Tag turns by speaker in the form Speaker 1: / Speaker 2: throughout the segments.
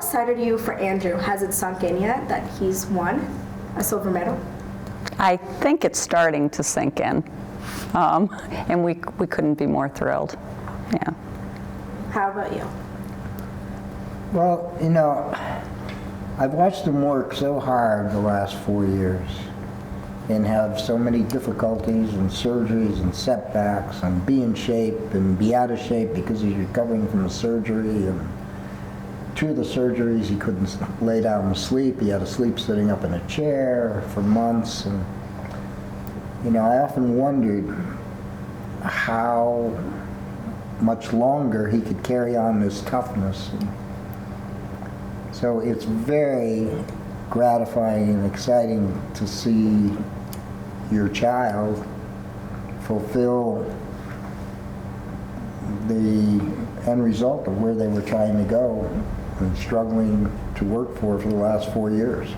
Speaker 1: excited are you for Andrew? Has it sunk in yet that he's won a silver medal?
Speaker 2: I think it's starting to sink in, and we couldn't be more thrilled. Yeah.
Speaker 1: How about you?
Speaker 3: Well, I've watched him work so hard the last 4 years and have so many difficulties and surgeries and setbacks and be in shape and be out of shape because he's recovering from a surgery. And 2 of the surgeries he couldn't lay down and sleep. He had to sleep sitting up in a chair for months. And, I often wondered how much longer he could carry on this toughness. So it's very gratifying and exciting to see your child fulfill the end result of where they were trying to go and struggling to work for the last 4 years.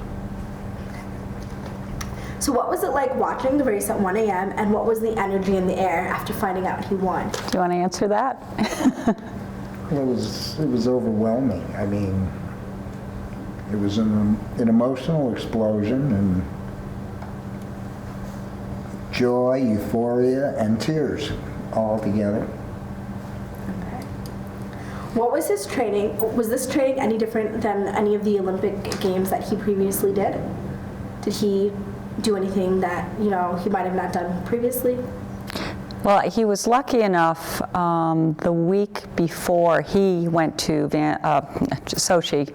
Speaker 1: So what was it like watching the race at 1 a.m. and what was the energy in the air after finding out he won?
Speaker 2: Do you want to answer that?
Speaker 3: It was overwhelming. I mean, it was an emotional explosion and joy, euphoria, and tears all together.
Speaker 1: Okay. What was his training? Was this training any different than any of the Olympic Games that he previously did? Did he do anything that, he might have not done previously?
Speaker 2: Well, he was lucky enough the week before he went to Sochi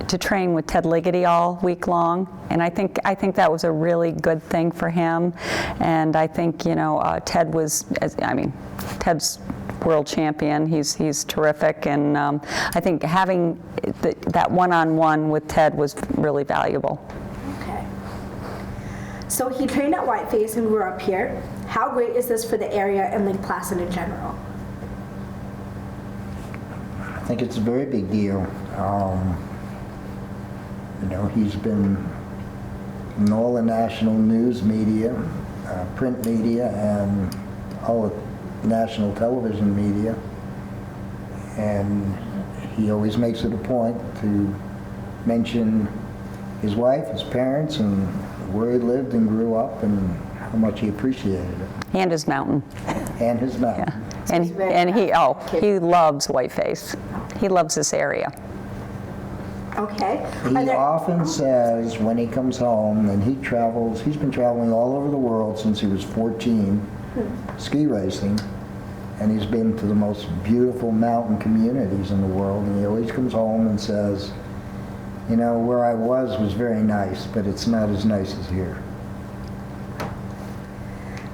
Speaker 2: to train with Ted Ligety all week long, and I think that was a really good thing for him. And I think Ted was, Ted's world champion. He's terrific, and I think having that one-on-one with Ted was really valuable.
Speaker 1: Okay. So he trained at Whiteface and grew up here. How great is this for the area and Lake Placid in general?
Speaker 3: I think it's a very big deal. He's been in all the national news media, print media, and all the national television media. And he always makes it a point to mention his wife, his parents, and where he lived and grew up, and how much he appreciated it.
Speaker 2: And his mountain.
Speaker 3: And his mountain.
Speaker 2: Yeah. And he loves Whiteface. He loves this area.
Speaker 1: Okay.
Speaker 3: He often says when he comes home, and he's been traveling all over the world since he was 14, ski racing, and he's been to the most beautiful mountain communities in the world, and he always comes home and says, where I was very nice, but it's not as nice as here.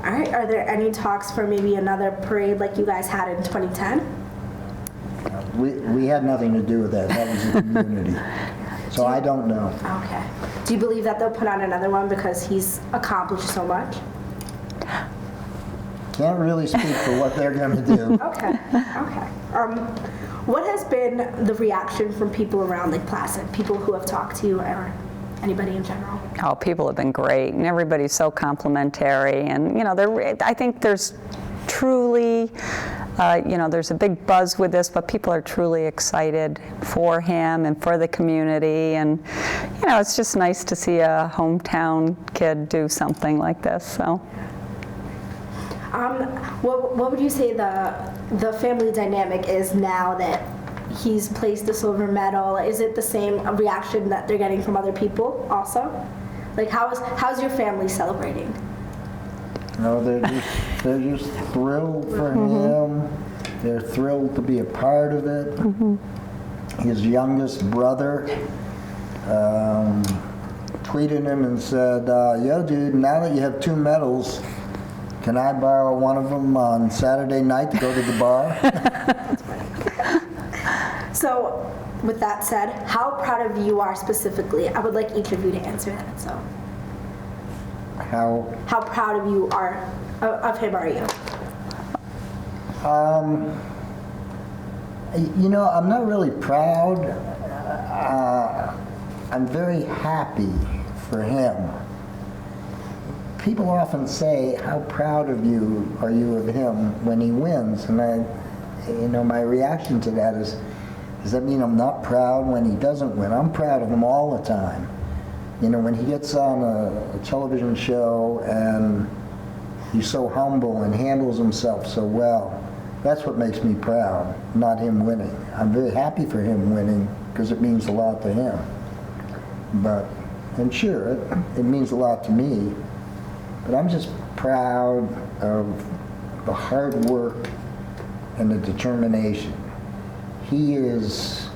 Speaker 1: All right, are there any talks for maybe another parade like you guys had in 2010?
Speaker 3: We had nothing to do with that. That was the community. So I don't know.
Speaker 1: Okay. Do you believe that they'll put on another one because he's accomplished so much?
Speaker 3: Can't really speak for what they're going to do.
Speaker 1: Okay. What has been the reaction from people around Lake Placid, people who have talked to you or anybody in general?
Speaker 2: Oh, people have been great, and everybody's so complimentary, and I think there's truly, there's a big buzz with this, but people are truly excited for him and for the community, and it's just nice to see a hometown kid do something like this. So.
Speaker 1: What would you say the family dynamic is now that he's placed the silver medal? Is it the same reaction that they're getting from other people also? Like how's your family celebrating?
Speaker 3: No, they're just thrilled for him. They're thrilled to be a part of it. His youngest brother tweeted him and said, "Yo, dude, now that you have 2 medals, can I borrow one of them on Saturday night to go to the bar?"
Speaker 1: That's funny. So, with that said, how proud of you are specifically? I would like each of you to answer that. So, how proud of you are of him are you?
Speaker 3: I'm not really proud. I'm very happy for him. People often say, "How proud of you are you of him when he wins?" And my reaction to that is, Does that mean I'm not proud when he doesn't win? I'm proud of him all the time. You know, when he gets on a television show and he's so humble and handles himself so well, that's what makes me proud, not him winning. I'm very happy for him winning because it means a lot to him. And sure, it means a lot to me, but I'm just proud of the hard work and the determination. He is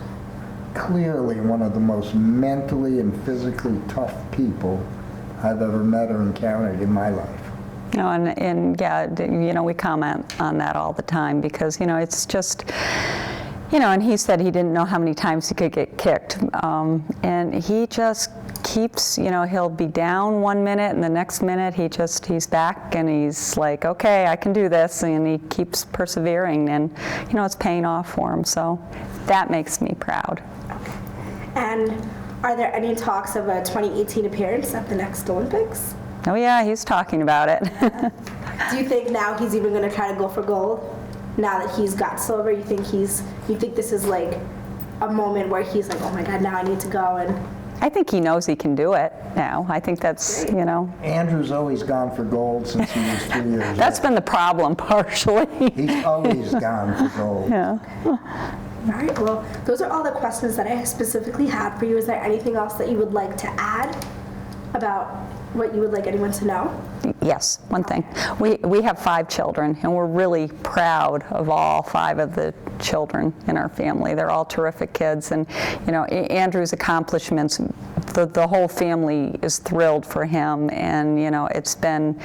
Speaker 3: clearly one of the most mentally and physically tough people I've ever met or encountered in my life.
Speaker 2: You know, and yeah, you know, we comment on that all the time because, you know, it's just, you know, and he said he didn't know how many times he could get kicked. And he just keeps, you know, he'll be down 1 minute and the next minute he's back and he's like, okay, I can do this. And he keeps persevering and, you know, it's paying off for him. So that makes me proud.
Speaker 1: And are there any talks of a 2018 appearance at the next Olympics?
Speaker 2: Oh yeah, he's talking about it.
Speaker 1: Do you think now he's even going to try to go for gold? Now that he's got silver, you think this is like a moment where he's like, oh my God, now I need to go and...
Speaker 2: I think he knows he can do it now. I think that's, you know.
Speaker 3: Andrew's always gone for gold since he was 3 years old.
Speaker 2: That's been the problem, partially.
Speaker 3: He's always gone for gold.
Speaker 2: Yeah.
Speaker 1: All right, well, those are all the questions that I specifically had for you. Is there anything else that you would like to add about what you would like anyone to know?
Speaker 2: Yes, one thing. We have 5 children, and we're really proud of all 5 of the children in our family. They're all terrific kids, and you know, Andrew's accomplishments, the whole family is thrilled for him, and you know, it's been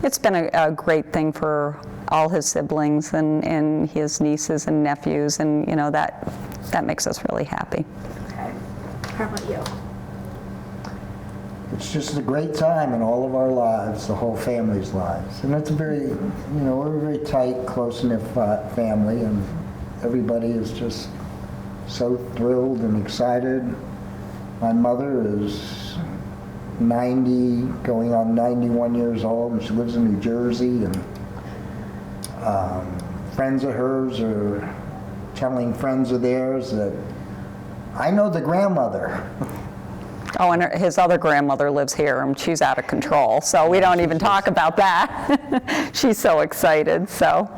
Speaker 2: a great thing for all his siblings and his nieces and nephews, and you know, that makes us really happy.
Speaker 1: Okay. How about you?
Speaker 3: It's just a great time in all of our lives, the whole family's lives. And it's a very, you know, we're a very tight, close-knit family, and everybody is just so thrilled and excited. My mother is 90, going on 91 years old, and she lives in New Jersey, and friends of hers are telling friends of theirs that I know the grandmother.
Speaker 2: Oh, and his other grandmother lives here, and she's out of control, so we don't even talk about that. She's so excited, so.